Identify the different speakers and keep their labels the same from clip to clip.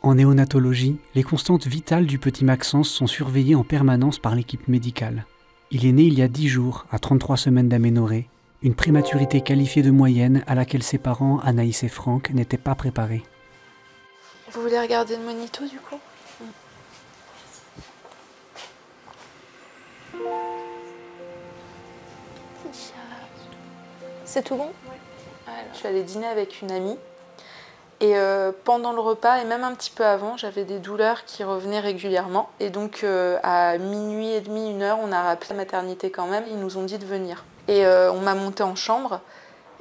Speaker 1: En néonatologie, les constantes vitales du petit Maxence sont surveillées en permanence par l'équipe médicale. Il est né il y a 10 jours, à 33 semaines d'aménorrhée, une prématurité qualifiée de moyenne à laquelle ses parents, Anaïs et Franck, n'étaient pas préparés.
Speaker 2: Vous voulez regarder le monito du coup? C'est tout bon? Oui. Alors, je suis allée dîner avec une amie. Et pendant le repas, et même un petit peu avant, j'avais des douleurs qui revenaient régulièrement. Et donc à minuit et demi, 1h, on a rappelé la maternité quand même. Ils nous ont dit de venir. Et on m'a monté en chambre.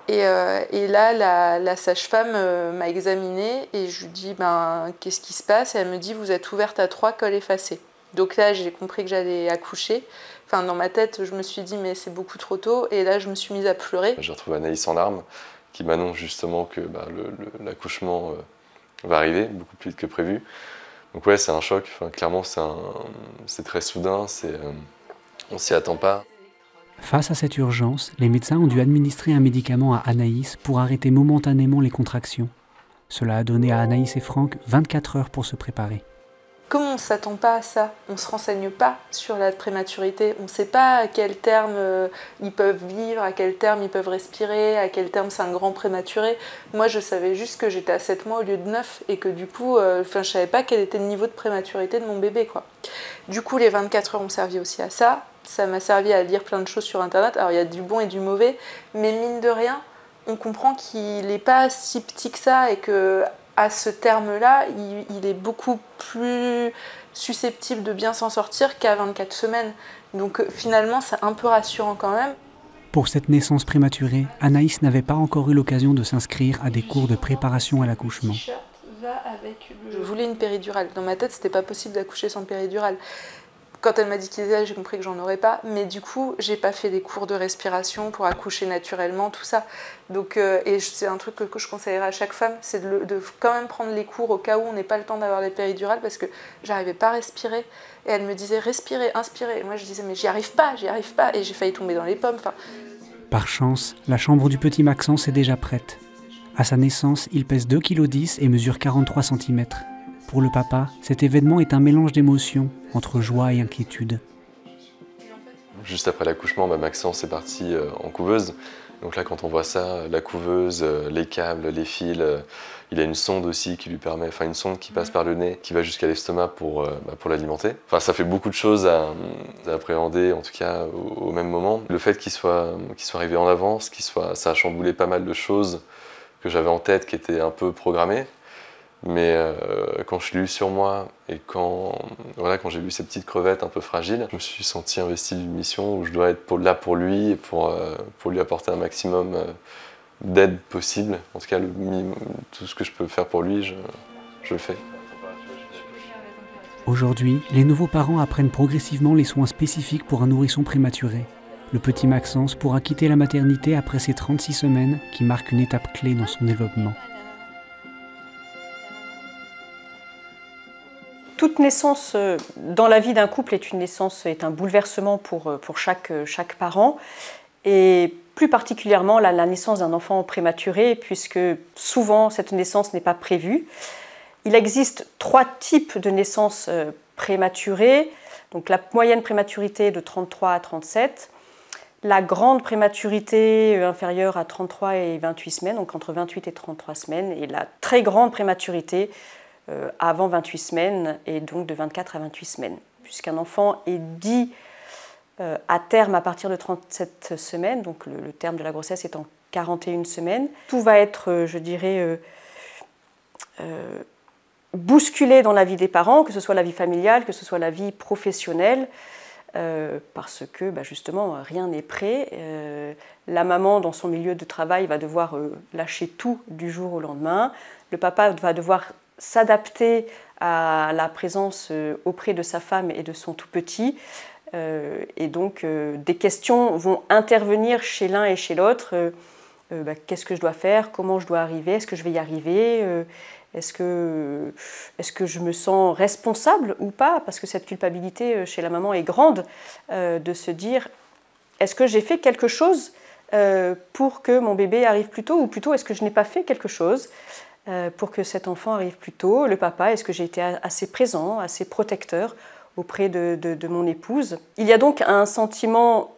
Speaker 2: Et là, la sage-femme m'a examinée et je lui dis qu'est-ce qui se passe? Et elle me dit vous êtes ouverte à 3, col effacé. Donc là, j'ai compris que j'allais accoucher. Enfin, dans ma tête, je me suis dit mais c'est beaucoup trop tôt. Et là, je me suis mise à pleurer.
Speaker 3: J'ai retrouvé Anaïs en larmes, qui m'annonce justement que l'accouchement va arriver beaucoup plus vite que prévu. Donc ouais, c'est un choc. Enfin, clairement, c'est très soudain. On s'y attend pas.
Speaker 1: Face à cette urgence, les médecins ont dû administrer un médicament à Anaïs pour arrêter momentanément les contractions. Cela a donné à Anaïs et Franck 24 heures pour se préparer.
Speaker 2: Comme on ne s'attend pas à ça, on ne se renseigne pas sur la prématurité, on ne sait pas à quel terme ils peuvent vivre, à quel terme ils peuvent respirer, à quel terme c'est un grand prématuré. Moi, je savais juste que j'étais à 7 mois au lieu de 9 et que du coup, je ne savais pas quel était le niveau de prématurité de mon bébé, quoi. Du coup, les 24 heures ont servi aussi à ça. Ça m'a servi à lire plein de choses sur Internet. Alors, il y a du bon et du mauvais, mais mine de rien, on comprend qu'il n'est pas si petit que ça et que à ce terme-là, il est beaucoup plus susceptible de bien s'en sortir qu'à 24 semaines. Donc finalement, c'est un peu rassurant quand même.
Speaker 1: Pour cette naissance prématurée, Anaïs n'avait pas encore eu l'occasion de s'inscrire à des cours de préparation à l'accouchement.
Speaker 2: Je voulais une péridurale. Dans ma tête, c'était pas possible d'accoucher sans péridurale. Quand elle m'a dit qu'il était, j'ai compris que j'en aurais pas. Mais du coup, j'ai pas fait des cours de respiration pour accoucher naturellement, tout ça. Donc, et c'est un truc que je conseillerais à chaque femme, c'est de quand même prendre les cours au cas où on n'ait pas le temps d'avoir les péridurales, parce que j'arrivais pas à respirer. Et elle me disait respirez, inspirez. Et moi je disais mais j'y arrive pas. Et j'ai failli tomber dans les pommes. Enfin...
Speaker 1: Par chance, la chambre du petit Maxence est déjà prête. À sa naissance, il pèse 2,10 kg et mesure 43 cm. Pour le papa, cet événement est un mélange d'émotions, entre joie et inquiétude.
Speaker 3: Juste après l'accouchement, Maxence est parti en couveuse. Donc là, quand on voit ça, la couveuse, les câbles, les fils, il a une sonde aussi qui lui permet, enfin une sonde qui passe par le nez, qui va jusqu'à l'estomac pour l'alimenter. Enfin, ça fait beaucoup de choses à appréhender, en tout cas au même moment. Le fait qu'il soit arrivé en avance, ça a chamboulé pas mal de choses que j'avais en tête, qui étaient un peu programmées. Mais quand je l'ai eu sur moi et quand j'ai vu ces petites crevettes un peu fragiles, je me suis senti investi d'une mission où je dois être là pour lui et pour lui apporter un maximum d'aide possible. En tout cas, tout ce que je peux faire pour lui, je le fais.
Speaker 1: Aujourd'hui, les nouveaux parents apprennent progressivement les soins spécifiques pour un nourrisson prématuré. Le petit Maxence pourra quitter la maternité après ses 36 semaines, qui marquent une étape clé dans son développement.
Speaker 4: Toute naissance dans la vie d'un couple est un bouleversement pour chaque parent, et plus particulièrement la naissance d'un enfant prématuré, puisque souvent cette naissance n'est pas prévue. Il existe 3 types de naissances prématurées, donc la moyenne prématurité est de 33 à 37, la grande prématurité inférieure à 33 et 28 semaines, donc entre 28 et 33 semaines, et la très grande prématurité avant 28 semaines et donc de 24 à 28 semaines. Puisqu'un enfant est dit à terme à partir de 37 semaines, donc le terme de la grossesse est en 41 semaines, tout va être, je dirais, bousculé dans la vie des parents, que ce soit la vie familiale, que ce soit la vie professionnelle, parce que justement rien n'est prêt. La maman dans son milieu de travail va devoir lâcher tout du jour au lendemain. Le papa va devoir s'adapter à la présence auprès de sa femme et de son tout petit. Et donc des questions vont intervenir chez l'un et chez l'autre. Qu'est-ce que je dois faire? Comment je dois arriver? Est-ce que je vais y arriver? Est-ce que je me sens responsable ou pas? Parce que cette culpabilité chez la maman est grande, de se dire est-ce que j'ai fait quelque chose pour que mon bébé arrive plus tôt, ou plutôt est-ce que je n'ai pas fait quelque chose? pour que cet enfant arrive plus tôt. Le papa, est-ce que j'ai été assez présent, assez protecteur auprès de mon épouse? Il y a donc un sentiment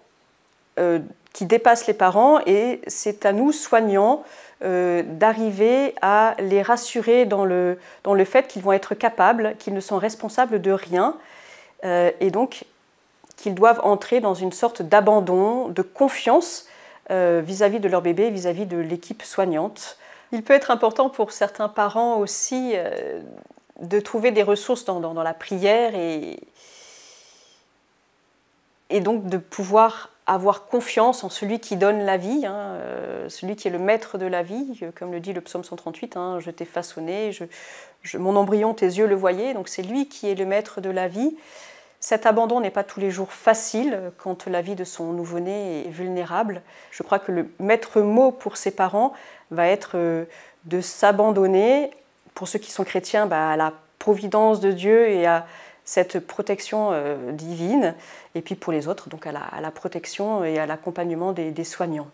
Speaker 4: qui dépasse les parents et c'est à nous, soignants, d'arriver à les rassurer dans le fait qu'ils vont être capables, qu'ils ne sont responsables de rien et donc qu'ils doivent entrer dans une sorte d'abandon, de confiance vis-à-vis de leur bébé, vis-à-vis de l'équipe soignante. Il peut être important pour certains parents aussi de trouver des ressources dans la prière et donc de pouvoir avoir confiance en celui qui donne la vie, celui qui est le maître de la vie, comme le dit le psaume 138, je t'ai façonné, mon embryon, tes yeux le voyaient, donc c'est lui qui est le maître de la vie. Cet abandon n'est pas tous les jours facile quand la vie de son nouveau-né est vulnérable. Je crois que le maître mot pour ses parents va être de s'abandonner, pour ceux qui sont chrétiens, à la providence de Dieu et à cette protection divine, et puis pour les autres, donc à la protection et à l'accompagnement des soignants.